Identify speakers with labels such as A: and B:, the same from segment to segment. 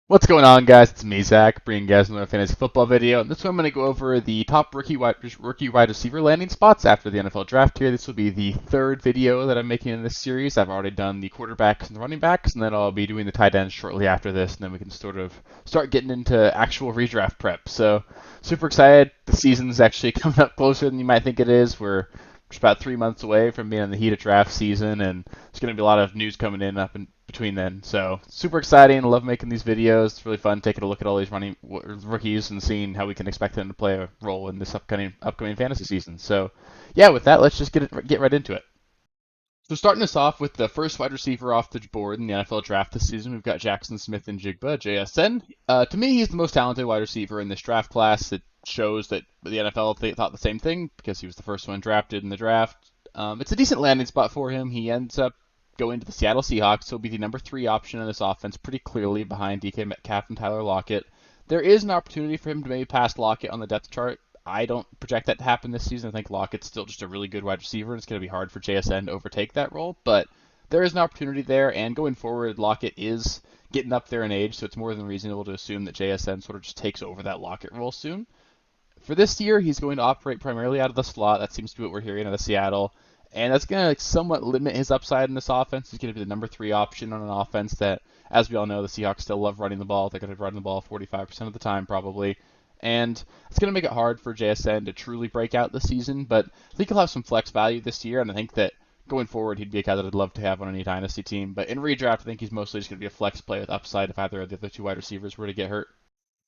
A: What's going on, guys? It's me, Zach, bringing you guys another fantasy football video. And this one, I'm going to go over the top rookie wide receiver landing spots after the NFL draft here. This will be the third video that I'm making in this series. I've already done the quarterbacks and the running backs, and then I'll be doing the tight ends shortly after this, and then we can sort of start getting into actual redraft prep. So, super excited. The season's actually coming up closer than you might think it is. We're just about 3 months away from being in the heat of draft season, and there's going to be a lot of news coming in up in between then. So super exciting. I love making these videos. It's really fun taking a look at all these running rookies and seeing how we can expect them to play a role in this upcoming fantasy season. So yeah, with that, let's just get right into it. So starting us off with the first wide receiver off the board in the NFL draft this season, we've got Jackson Smith-Njigba, JSN. To me, he's the most talented wide receiver in this draft class. It shows that the NFL thought the same thing because he was the first one drafted in the draft. It's a decent landing spot for him. He ends up going to the Seattle Seahawks. He'll be the number 3 option in this offense pretty clearly behind DK Metcalf and Tyler Lockett. There is an opportunity for him to maybe pass Lockett on the depth chart. I don't project that to happen this season. I think Lockett's still just a really good wide receiver, and it's going to be hard for JSN to overtake that role. But there is an opportunity there, and going forward, Lockett is getting up there in age, so it's more than reasonable to assume that JSN sort of just takes over that Lockett role soon. For this year, he's going to operate primarily out of the slot. That seems to be what we're hearing out of Seattle. And that's going to somewhat limit his upside in this offense. He's going to be the number 3 option on an offense that, as we all know, the Seahawks still love running the ball. They're going to run the ball 45% of the time, probably. And it's going to make it hard for JSN to truly break out this season, but I think he'll have some flex value this year, and I think that going forward, he'd be a guy that I'd love to have on any dynasty team. But in redraft, I think he's mostly just going to be a flex play with upside if either of the other 2 wide receivers were to get hurt.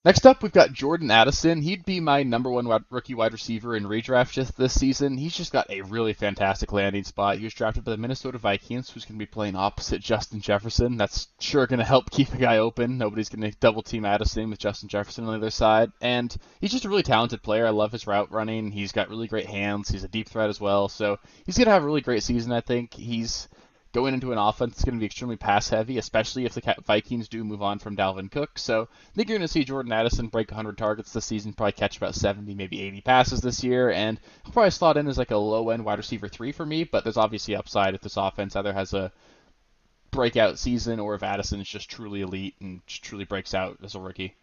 A: Next up, we've got Jordan Addison. He'd be my number 1 rookie wide receiver in redraft just this season. He's just got a really fantastic landing spot. He was drafted by the Minnesota Vikings, who's going to be playing opposite Justin Jefferson. That's sure going to help keep a guy open. Nobody's going to double team Addison with Justin Jefferson on the other side. And he's just a really talented player. I love his route running. He's got really great hands. He's a deep threat as well. So he's going to have a really great season, I think. He's going into an offense that's going to be extremely pass heavy, especially if the Vikings do move on from Dalvin Cook. So I think you're going to see Jordan Addison break 100 targets this season, probably catch about 70, maybe 80 passes this year, and he'll probably slot in as like a low end wide receiver 3 for me. But there's obviously upside if this offense either has a breakout season or if Addison is just truly elite and just truly breaks out as a rookie.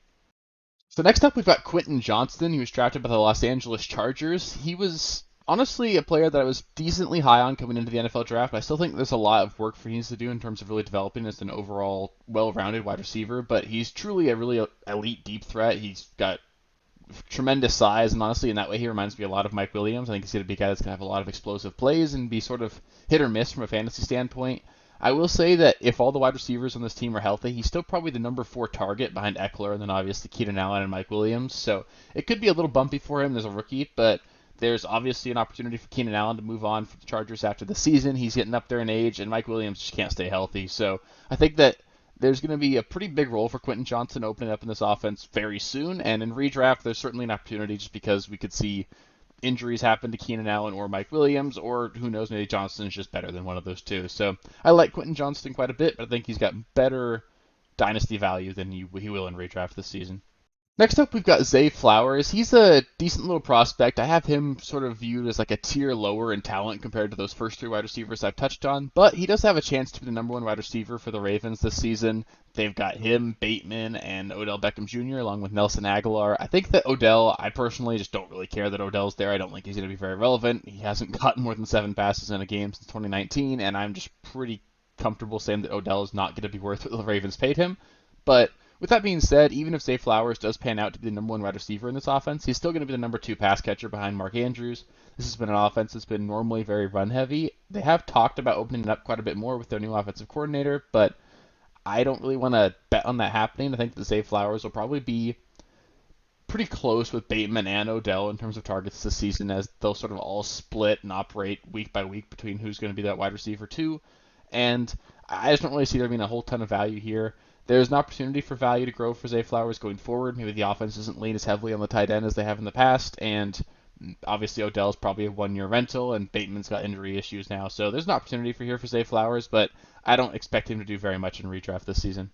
A: So next up, we've got Quentin Johnston. He was drafted by the Los Angeles Chargers. He was honestly a player that I was decently high on coming into the NFL draft. I still think there's a lot of work for he needs to do in terms of really developing as an overall well-rounded wide receiver, but he's truly a really elite deep threat. He's got tremendous size, and honestly, in that way, he reminds me a lot of Mike Williams. I think he's going to be a guy that's going to have a lot of explosive plays and be sort of hit or miss from a fantasy standpoint. I will say that if all the wide receivers on this team are healthy, he's still probably the number 4 target behind Eckler and then obviously Keenan Allen and Mike Williams. So it could be a little bumpy for him as a rookie, but there's obviously an opportunity for Keenan Allen to move on from the Chargers after the season. He's getting up there in age, and Mike Williams just can't stay healthy. So I think that there's going to be a pretty big role for Quentin Johnston opening up in this offense very soon. And in redraft, there's certainly an opportunity just because we could see injuries happen to Keenan Allen or Mike Williams, or who knows, maybe Johnston is just better than one of those two. So I like Quentin Johnston quite a bit, but I think he's got better dynasty value than he will in redraft this season. Next up, we've got Zay Flowers. He's a decent little prospect. I have him sort of viewed as like a tier lower in talent compared to those first 3 wide receivers I've touched on, but he does have a chance to be the number 1 wide receiver for the Ravens this season. They've got him, Bateman, and Odell Beckham Jr., along with Nelson Aguilar. I think that Odell, I personally just don't really care that Odell's there. I don't think he's going to be very relevant. He hasn't gotten more than 7 passes in a game since 2019, and I'm just pretty comfortable saying that Odell is not going to be worth what the Ravens paid him. But with that being said, even if Zay Flowers does pan out to be the number 1 wide receiver in this offense, he's still going to be the number 2 pass catcher behind Mark Andrews. This has been an offense that's been normally very run heavy. They have talked about opening it up quite a bit more with their new offensive coordinator, but I don't really want to bet on that happening. I think that Zay Flowers will probably be pretty close with Bateman and Odell in terms of targets this season, as they'll sort of all split and operate week by week between who's going to be that wide receiver 2. And I just don't really see there being a whole ton of value here. There's an opportunity for value to grow for Zay Flowers going forward. Maybe the offense doesn't lean as heavily on the tight end as they have in the past, and obviously Odell's probably a 1-year rental, and Bateman's got injury issues now. So there's an opportunity for Zay Flowers, but I don't expect him to do very much in redraft this season.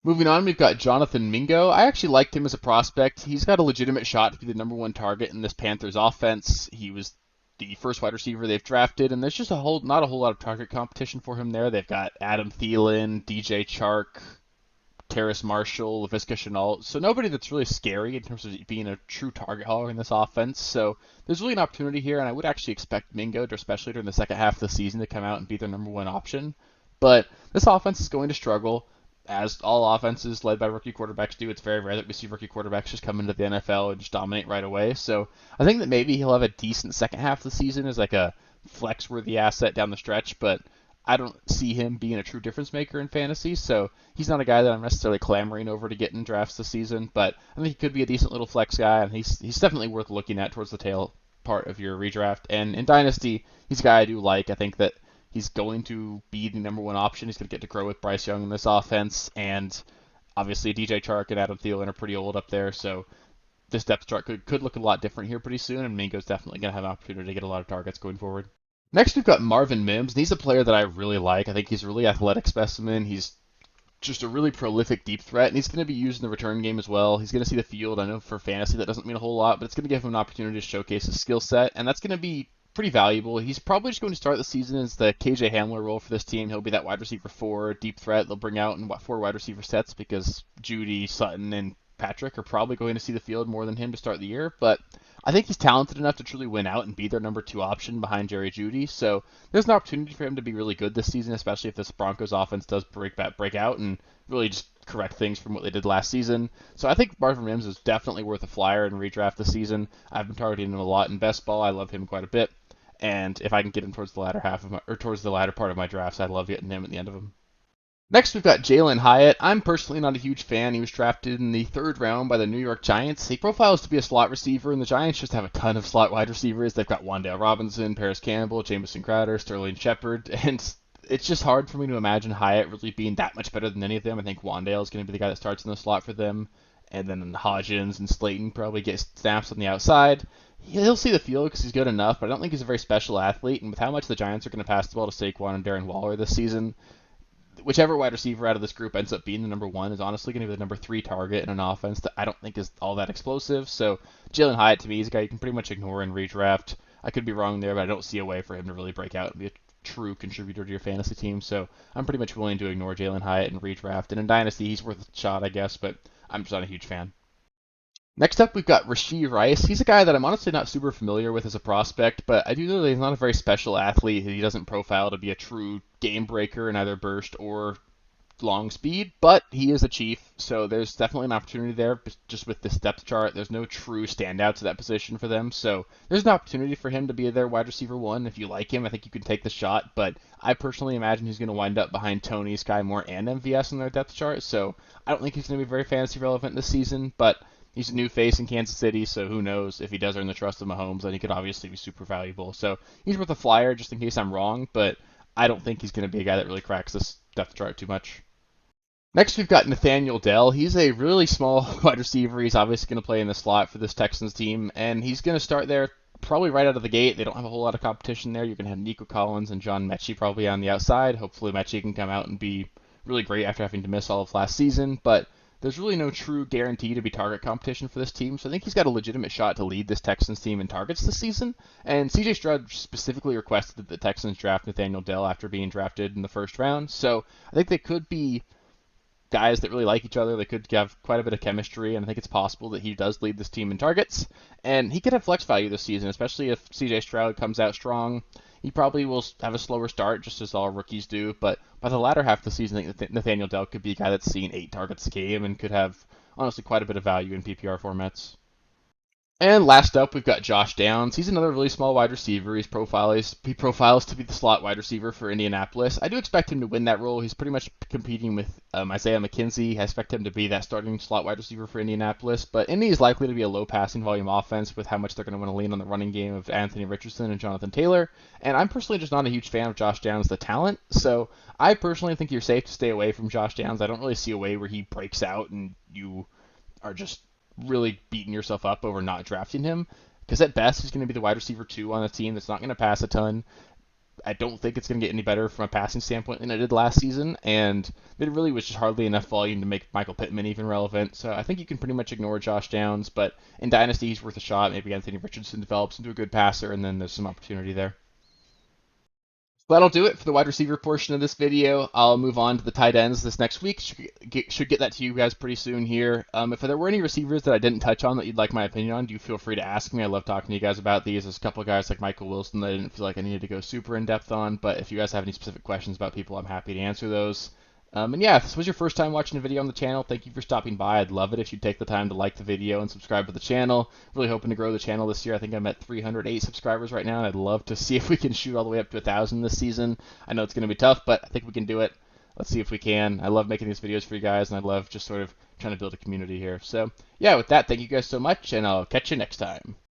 A: Moving on, we've got Jonathan Mingo. I actually liked him as a prospect. He's got a legitimate shot to be the number 1 target in this Panthers offense. He was the first wide receiver they've drafted, and there's just not a whole lot of target competition for him there. They've got Adam Thielen, DJ Chark, Terrace Marshall, Laviska Shenault. So nobody that's really scary in terms of being a true target hauler in this offense. So there's really an opportunity here, and I would actually expect Mingo, especially during the second half of the season, to come out and be their number one option. But this offense is going to struggle, as all offenses led by rookie quarterbacks do. It's very rare that we see rookie quarterbacks just come into the NFL and just dominate right away. So I think that maybe he'll have a decent second half of the season as like a flex-worthy asset down the stretch, but I don't see him being a true difference maker in fantasy, so he's not a guy that I'm necessarily clamoring over to get in drafts this season, but I think he could be a decent little flex guy, and he's definitely worth looking at towards the tail part of your redraft. And in Dynasty, he's a guy I do like. I think that he's going to be the number one option. He's going to get to grow with Bryce Young in this offense, and obviously DJ Chark and Adam Thielen are pretty old up there, so this depth chart could look a lot different here pretty soon, and Mingo's definitely going to have an opportunity to get a lot of targets going forward. Next, we've got Marvin Mims, and he's a player that I really like. I think he's a really athletic specimen. He's just a really prolific deep threat, and he's going to be used in the return game as well. He's going to see the field. I know for fantasy that doesn't mean a whole lot, but it's going to give him an opportunity to showcase his skill set, and that's going to be pretty valuable. He's probably just going to start the season as the KJ Hamler role for this team. He'll be that wide receiver 4, deep threat. They'll bring out in 4 wide receiver sets because Judy, Sutton, and Patrick are probably going to see the field more than him to start the year, but I think he's talented enough to truly win out and be their number 2 option behind Jerry Judy. So there's an opportunity for him to be really good this season, especially if this Broncos offense does break out and really just correct things from what they did last season. So I think Marvin Mims is definitely worth a flyer in redraft this season. I've been targeting him a lot in best ball. I love him quite a bit, and if I can get him towards the latter part of my drafts, I love getting him at the end of them. Next, we've got Jalen Hyatt. I'm personally not a huge fan. He was drafted in the 3rd round by the New York Giants. He profiles to be a slot receiver, and the Giants just have a ton of slot wide receivers. They've got Wan'Dale Robinson, Paris Campbell, Jamison Crowder, Sterling Shepard, and it's just hard for me to imagine Hyatt really being that much better than any of them. I think Wan'Dale is going to be the guy that starts in the slot for them, and then Hodgins and Slayton probably get snaps on the outside. He'll see the field because he's good enough, but I don't think he's a very special athlete, and with how much the Giants are going to pass the ball to Saquon and Darren Waller this season, whichever wide receiver out of this group ends up being the number 1 is honestly going to be the number 3 target in an offense that I don't think is all that explosive. So Jalen Hyatt to me is a guy you can pretty much ignore in redraft. I could be wrong there, but I don't see a way for him to really break out and be a true contributor to your fantasy team. So I'm pretty much willing to ignore Jalen Hyatt in redraft. And in Dynasty, he's worth a shot, I guess, but I'm just not a huge fan. Next up, we've got Rashee Rice. He's a guy that I'm honestly not super familiar with as a prospect, but I do know that he's not a very special athlete. He doesn't profile to be a true game breaker in either burst or long speed, but he is a Chief, so there's definitely an opportunity there. Just with this depth chart, there's no true standouts at that position for them, so there's an opportunity for him to be their wide receiver 1. If you like him, I think you can take the shot, but I personally imagine he's going to wind up behind Tony, Sky Moore, and MVS in their depth chart, so I don't think he's going to be very fantasy relevant this season, but he's a new face in Kansas City, so who knows if he does earn the trust of Mahomes, then he could obviously be super valuable. So he's worth a flyer just in case I'm wrong, but I don't think he's going to be a guy that really cracks this depth chart too much. Next, we've got Nathaniel Dell. He's a really small wide receiver. He's obviously going to play in the slot for this Texans team, and he's going to start there probably right out of the gate. They don't have a whole lot of competition there. You're going to have Nico Collins and John Mechie probably on the outside. Hopefully Mechie can come out and be really great after having to miss all of last season, but there's really no true guarantee to be target competition for this team, so I think he's got a legitimate shot to lead this Texans team in targets this season. And CJ Stroud specifically requested that the Texans draft Nathaniel Dell after being drafted in the 1st round, so I think they could be guys that really like each other. They could have quite a bit of chemistry, and I think it's possible that he does lead this team in targets. And he could have flex value this season, especially if CJ Stroud comes out strong. He probably will have a slower start, just as all rookies do, but by the latter half of the season, I think Nathaniel Dell could be a guy that's seeing 8 targets a game and could have, honestly, quite a bit of value in PPR formats. And last up, we've got Josh Downs. He's another really small wide receiver. He profiles to be the slot wide receiver for Indianapolis. I do expect him to win that role. He's pretty much competing with Isaiah McKenzie. I expect him to be that starting slot wide receiver for Indianapolis. But Indy is likely to be a low passing volume offense with how much they're going to want to lean on the running game of Anthony Richardson and Jonathan Taylor. And I'm personally just not a huge fan of Josh Downs, the talent. So I personally think you're safe to stay away from Josh Downs. I don't really see a way where he breaks out and you are just really beating yourself up over not drafting him, because at best he's going to be the wide receiver 2 on a team that's not going to pass a ton. I don't think it's going to get any better from a passing standpoint than it did last season, and there really was just hardly enough volume to make Michael Pittman even relevant. So I think you can pretty much ignore Josh Downs, but in Dynasty he's worth a shot. Maybe Anthony Richardson develops into a good passer, and then there's some opportunity there. That'll do it for the wide receiver portion of this video. I'll move on to the tight ends this next week. Should get that to you guys pretty soon here. If there were any receivers that I didn't touch on that you'd like my opinion on, do feel free to ask me. I love talking to you guys about these. There's a couple of guys like Michael Wilson that I didn't feel like I needed to go super in depth on, but if you guys have any specific questions about people, I'm happy to answer those. And yeah, if this was your first time watching a video on the channel, thank you for stopping by. I'd love it if you'd take the time to like the video and subscribe to the channel. Really hoping to grow the channel this year. I think I'm at 308 subscribers right now, and I'd love to see if we can shoot all the way up to 1,000 this season. I know it's going to be tough, but I think we can do it. Let's see if we can. I love making these videos for you guys, and I love just sort of trying to build a community here. So yeah, with that, thank you guys so much, and I'll catch you next time.